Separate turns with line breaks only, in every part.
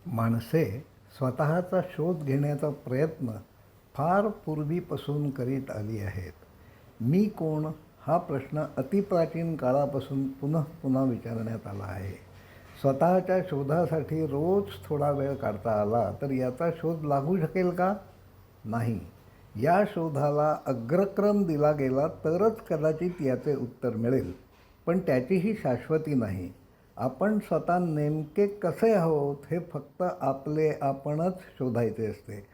माणसे स्वतःचा शोध घेण्याचा प्रयत्न फार पूर्वीपासून करीत आली आहेत. मी कोण हा प्रश्न अतिप्राचीन काळापासून पुनः पुन्हा विचारण्यात आला आहे. स्वतःच्या शोधासाठी रोज थोडा वेळ काढता आला तर याचा शोध लागू शकेल का? नाही. या शोधाला अग्रक्रम दिला गेला तरच कदाचित याचे उत्तर मिळेल, पण त्याचीही शाश्वती नाही. आपण स्वतः नेमके कसे आहोत हे फक्त आपणच शोधायचे असते.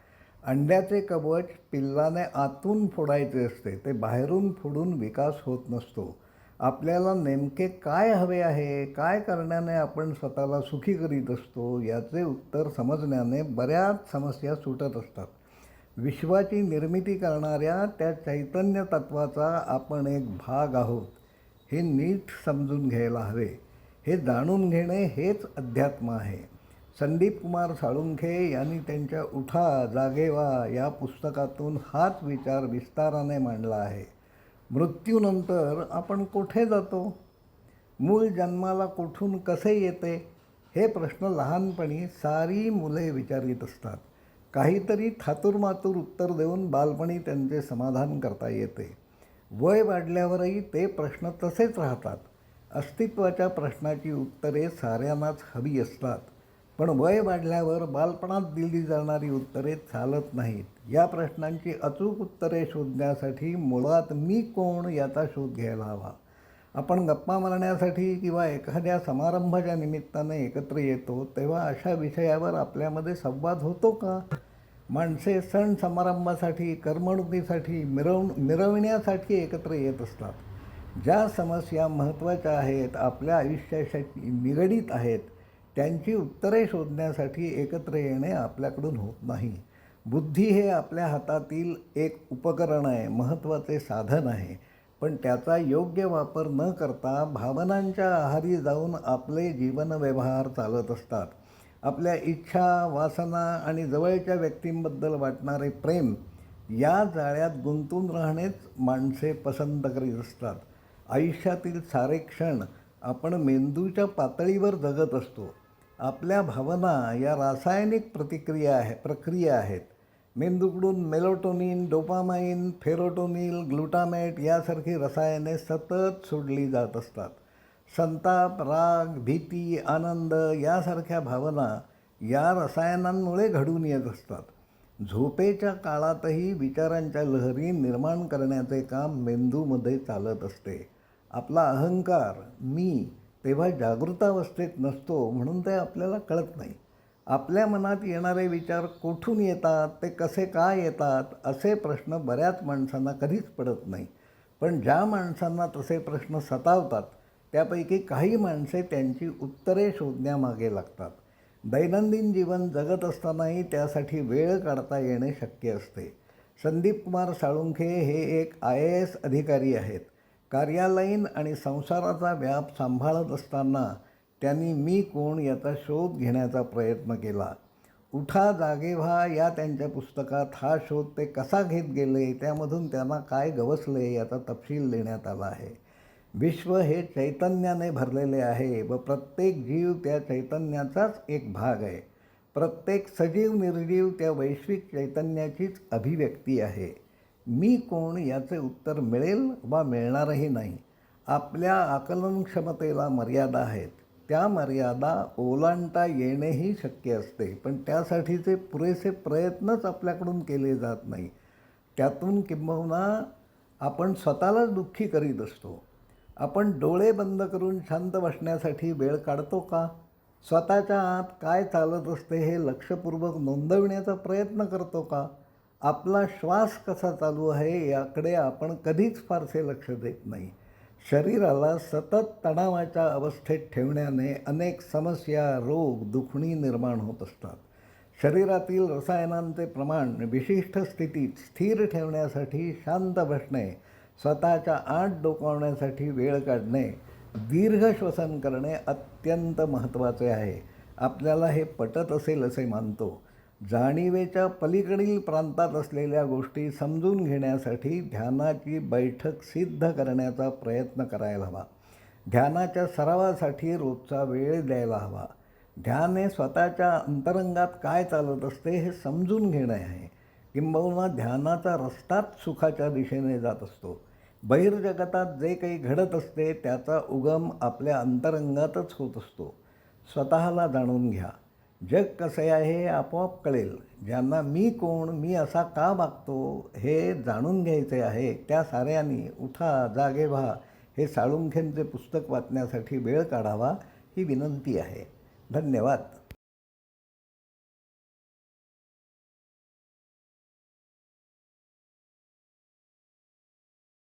अंड्याचे कवच पिल्लाने आतून फोडायचे असते, ते बाहेरून फोडून विकास होत नसतो. आपल्याला नेमके काय हवे आहे, काय करण्याने आपण स्वतःला सुखी करीत असतो याचे उत्तर समजण्याने बऱ्याच समस्या सुटत असतात. विश्वाची निर्मिती करणाऱ्या त्या चैतन्य तत्वाचा आपण एक भाग आहोत हे नीट समजून घ्यायला हवे. हे जाणून घेणे हेच अध्यात्म आहे. संदीप कुमार साळुंखे यांनी त्यांच्या उठा जागे व्हा या पुस्तकातून हाच विचार विस्ताराने मांडला आहे. मृत्यूनंतर आपण कुठे जातो? मूल जन्माला कुठून कसे येते? हे प्रश्न लहानपणी सारी मुले विचारित असतात. काहीतरी थातुरमातुर उत्तर देऊन बालपणी त्यांचे समाधान करता येते. वय वाढल्यावरही ते प्रश्न तसेच राहतात. अस्तित्वाच्या प्रश्नाची उत्तरे साऱ्यांनाच हवी असतात, पण वय वाढल्यावर बालपणात दिली जाणारी उत्तरे चालत नाहीत. या प्रश्नांची अचूक उत्तरे शोधण्यासाठी मुळात मी कोण याचा शोध घ्यायला हवा. आपण गप्पा मारण्यासाठी किंवा एखाद्या समारंभाच्या निमित्ताने एकत्र येतो तेव्हा अशा विषयावर आपल्यामध्ये संवाद होतो का? माणसे सण समारंभासाठी, करमणुकीसाठी, मिरवण्यासाठी एकत्र येत असतात. ज्या समस्या महत्त्वाच्या आहेत, आपल्या आयुष्याशी निगडीत आहेत, त्यांची उत्तरे शोधण्यासाठी एकत्र येणे आपल्याकडून होत नाही. बुद्धी हे आपल्या हातातील एक उपकरण आहे, महत्त्वाचे साधन आहे, पण त्याचा योग्य वापर न करता भावनांच्या आहारी जाऊन आपले जीवनव्यवहार चालत असतात. आपल्या इच्छा, वासना आणि जवळच्या व्यक्तींबद्दल वाटणारे प्रेम या जाळ्यात गुंतून राहणेच माणसे पसंत करीत असतात. आयुष्यातील सारे क्षण आपण मेंदूच्या पातळीवर जगत असतो. आपल्या भावना या रासायनिक प्रक्रिया आहेत. मेंदूकडून मेलाटोनिन, डोपामाइन, सेरोटोनिन, ग्लुटामेट यासारखी रसायने सतत सोडली जात असतात. संताप, राग, भीती, आनंद यासारख्या भावना या रसायनांमुळे घडून येत असतात. झोपेच्या काळातही विचारांच्या लहरी निर्माण करण्याचे काम मेंदूमध्ये चालत असते. आपला अहंकार, मी, तेव्हा जागृतावस्थेत नसतो म्हणून ते आपल्याला कळत नाही. आपल्या मनात येणारे विचार कुठून येतात, ते कसे काय येतात, असे प्रश्न बऱ्याच माणसांना कधीच पडत नाही. पण ज्या माणसांना तसे प्रश्न सतावतात त्यापैकी काही माणसे त्यांची उत्तरे शोधण्यामागे लागतात. दैनंदिन जीवन जगत असतानाही त्यासाठी वेळ काढता येणे शक्य असते. संदीप कुमार साळुंखे हे एक IAS अधिकारी आहेत. कार्यालयीन आणि संसाराचा व्याप सांभाळत असताना त्यांनी मी कोण याचा शोध घेण्याचा प्रयत्न केला. उठा जागे व्हा या त्यांच्या पुस्तकात हा शोध ते कसा घेत गेले, त्यामधून त्यांना काय गवसले याचा तपशील देण्यात आला आहे. विश्व हे चैतन्याने भरलेले आहे व प्रत्येक जीव त्या चैतन्याचाच एक भाग आहे. प्रत्येक सजीव निर्जीव त्या वैश्विक चैतन्याचीच अभिव्यक्ती आहे. मी कोण याचे उत्तर मिळेल वा मिळणारही नाही. आपल्या आकलन क्षमतेला मर्यादा आहेत. त्या मर्यादा ओलांडता येणेही शक्य असते, पण त्यासाठीचे पुरेसे प्रयत्नच आपल्याकडून केले जात नाही. त्यातून किंबहुना आपण स्वतःलाच दुःखी करीत असतो. आपण डोळे बंद करून शांत बसण्यासाठी वेळ काढतो का? स्वतःच्या आत काय चालत असते हे लक्षपूर्वक नोंदविण्याचा प्रयत्न करतो का? आपला श्वास कसा चालू आहे याकडे आपण कधीच फारसे लक्ष देत नाही. शरीराला सतत तणावाच्या अवस्थेत ठेवण्याने अनेक समस्या, रोग, दुखणी निर्माण होत असतात. शरीरातील रसायनांचे प्रमाण विशिष्ट स्थितीत स्थिर ठेवण्यासाठी शांत बसणे, स्वतःच्या आत डोकावण्यासाठी वेळ काढणे, दीर्घ श्वसन करणे अत्यंत महत्त्वाचे आहे. आपल्याला हे पटत असेल असे मानतो. जाणीवेच्या पलीकडील प्रांतात असलेल्या गोष्टी समजून घेण्यासाठी ध्यानाची बैठक सिद्ध करण्याचा प्रयत्न करायला हवा. ध्यानाच्या सरावासाठी रोजचा वेळ द्यायला हवा. ध्यान हे स्वतःच्या अंतरंगात काय चालत असते हे समजून घेणे आहे. किंबहुना ध्यानाचा रस्ताच सुखाच्या दिशेने जात असतो. बहिर्जगतात जे काही घडत असते त्याचा उगम आपल्या अंतरंगातच होत असतो. स्वतःला जाणून घ्या. जग कसे आहे हे आपोआप कळेल. ज्यांना मी कोण, मी असा का वागतो हे जाणून घ्यायचे आहे त्या साऱ्यांनी उठा, जागे व्हा, हे साळुंखेंचे पुस्तक वाचण्यासाठी वेळ काढावा ही विनंती आहे. धन्यवाद.